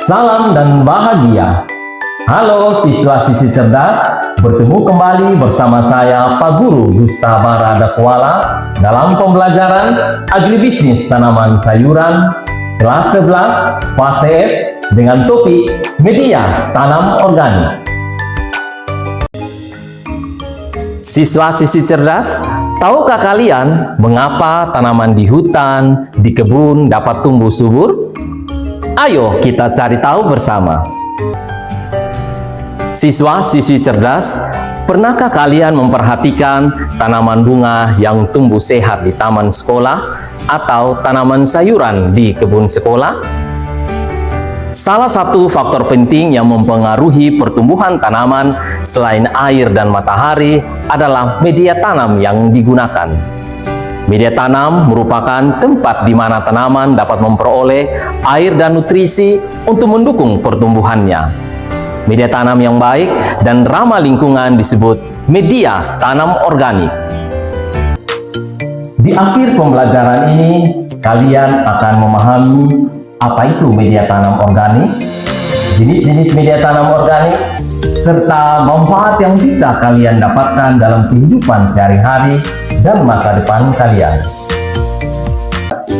Salam dan bahagia. Halo siswa-siswi cerdas, bertemu kembali bersama saya Pak Guru Gustava Radakuala dalam pembelajaran Agribisnis Tanaman Sayuran kelas 11 fase F dengan topik media tanam organik. Siswa-siswi cerdas, tahukah kalian mengapa tanaman di hutan, di kebun dapat tumbuh subur? Ayo kita cari tahu bersama. Siswa-siswi cerdas, pernahkah kalian memperhatikan tanaman bunga yang tumbuh sehat di taman sekolah atau tanaman sayuran di kebun sekolah? Salah satu faktor penting yang mempengaruhi pertumbuhan tanaman selain air dan matahari adalah media tanam yang digunakan. Media tanam merupakan tempat di mana tanaman dapat memperoleh air dan nutrisi untuk mendukung pertumbuhannya. Media tanam yang baik dan ramah lingkungan disebut media tanam organik. Di akhir pembelajaran ini, kalian akan memahami apa itu media tanam organik, jenis-jenis media tanam organik, serta manfaat yang bisa kalian dapatkan dalam kehidupan sehari-hari dan masa depan kalian.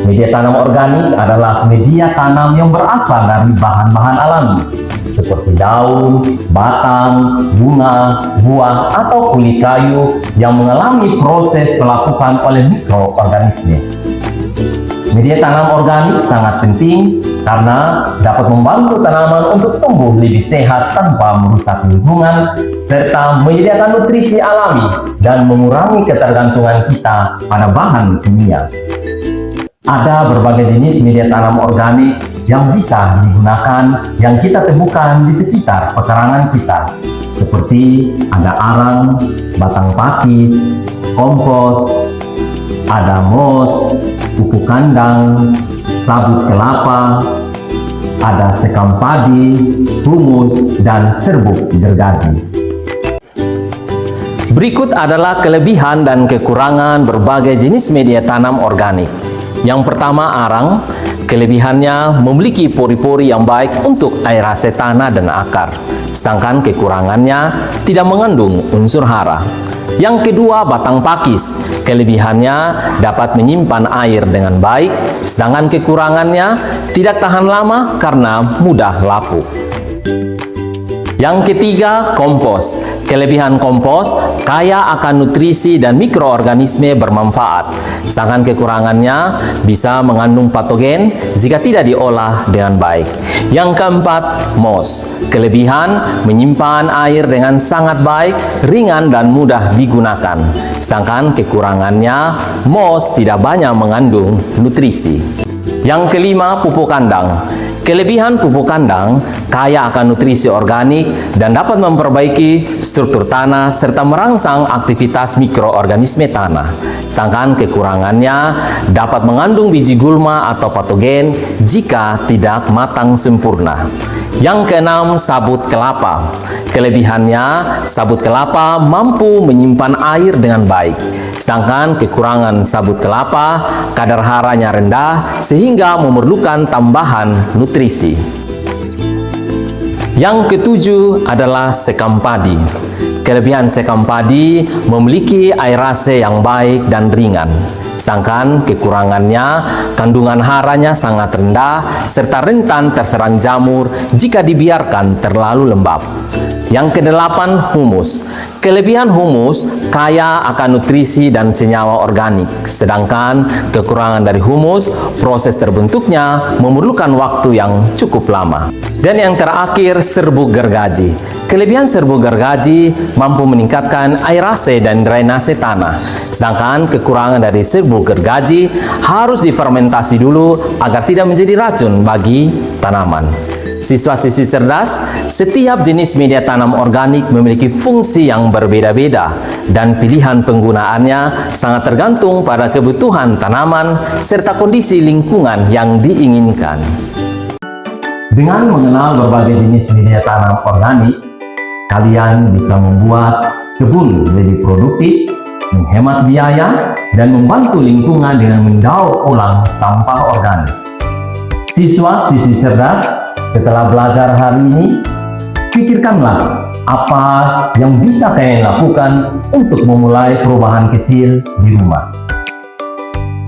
Media tanam organik adalah media tanam yang berasal dari bahan-bahan alami seperti daun, batang, bunga, buah, atau kulit kayu yang mengalami proses pelapukan oleh mikroorganisme. Media tanam organik sangat penting karena dapat membantu tanaman untuk tumbuh lebih sehat tanpa merusak lingkungan, serta menyediakan nutrisi alami dan mengurangi ketergantungan kita pada bahan kimia. Ada berbagai jenis media tanam organik yang bisa digunakan yang kita temukan di sekitar pekarangan kita, seperti ada arang, batang pakis, kompos, ada moss, pupuk kandang, sabut kelapa, ada sekam padi, humus, dan serbuk gergaji. Berikut adalah kelebihan dan kekurangan berbagai jenis media tanam organik. Yang pertama, arang. Kelebihannya memiliki pori-pori yang baik untuk aerasi tanah dan akar, sedangkan kekurangannya tidak mengandung unsur hara. Yang kedua, batang pakis. Kelebihannya dapat menyimpan air dengan baik, sedangkan kekurangannya tidak tahan lama karena mudah lapuk. Yang ketiga, kompos. Kelebihan kompos kaya akan nutrisi dan mikroorganisme bermanfaat, sedangkan kekurangannya bisa mengandung patogen jika tidak diolah dengan baik. Yang keempat, moss. Kelebihan menyimpan air dengan sangat baik, ringan dan mudah digunakan, sedangkan kekurangannya moss tidak banyak mengandung nutrisi. Yang kelima, pupuk kandang. Kelebihan pupuk kandang kaya akan nutrisi organik dan dapat memperbaiki struktur tanah serta merangsang aktivitas mikroorganisme tanah. Sedangkan kekurangannya dapat mengandung biji gulma atau patogen jika tidak matang sempurna. Yang keenam, sabut kelapa. Kelebihannya, sabut kelapa mampu menyimpan air dengan baik. Sedangkan kekurangan sabut kelapa, kadar haranya rendah sehingga memerlukan tambahan nutrisi. Yang ketujuh adalah sekam padi. Kelebihan sekam padi memiliki aerasi yang baik dan ringan. Sedangkan kekurangannya, kandungan haranya sangat rendah serta rentan terserang jamur jika dibiarkan terlalu lembab. Yang kedelapan, humus. Kelebihan humus kaya akan nutrisi dan senyawa organik, sedangkan kekurangan dari humus, proses terbentuknya memerlukan waktu yang cukup lama. Dan yang terakhir, serbuk gergaji. Kelebihan serbuk gergaji mampu meningkatkan aerasi dan drainase tanah, sedangkan kekurangan dari serbuk gergaji harus difermentasi dulu agar tidak menjadi racun bagi tanaman. Siswa-siswi cerdas, setiap jenis media tanam organik memiliki fungsi yang berbeda-beda dan pilihan penggunaannya sangat tergantung pada kebutuhan tanaman serta kondisi lingkungan yang diinginkan. Dengan mengenal berbagai jenis media tanam organik, kalian bisa membuat kebun lebih produktif, menghemat biaya, dan membantu lingkungan dengan mendaur ulang sampah organik. Siswa-siswi cerdas, Setelah belajar hari ini, pikirkanlah apa yang bisa kalian lakukan untuk memulai perubahan kecil di rumah.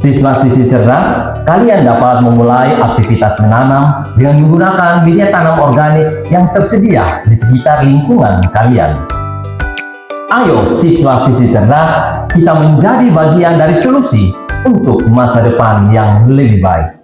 Siswa-siswi cerdas, kalian dapat memulai aktivitas menanam dengan menggunakan bibit tanam organik yang tersedia di sekitar lingkungan kalian. Ayo siswa-siswi cerdas, kita menjadi bagian dari solusi untuk masa depan yang lebih baik.